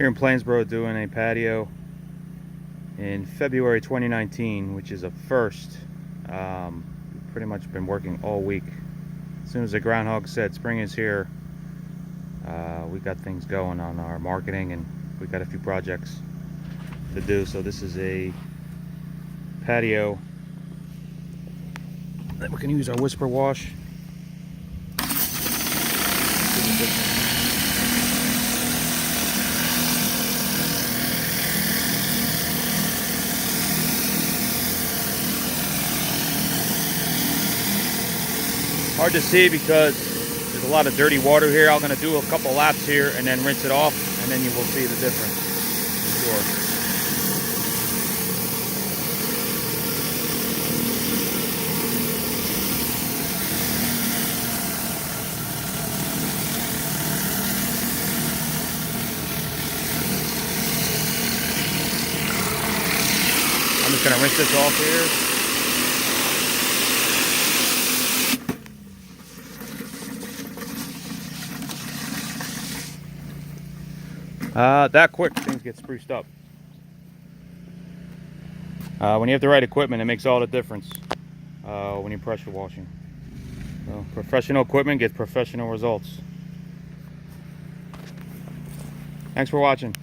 Here in Plainsboro doing a patio in February 2019, which is a first. We've pretty much been working all week. As soon as the groundhog said spring is here, we got things going on our marketing, and we got a few projects to do. So this is a patio that we can use our whisper wash. Hard to see because there's a lot of dirty water here. I'm going to do a couple laps here and then rinse it off, and then you will see the difference. Sure. I'm just going to rinse this off here. That quick, things get spruced up. When you have the right equipment, it makes all the difference when you're pressure washing. So, professional equipment gets professional results. Thanks for watching.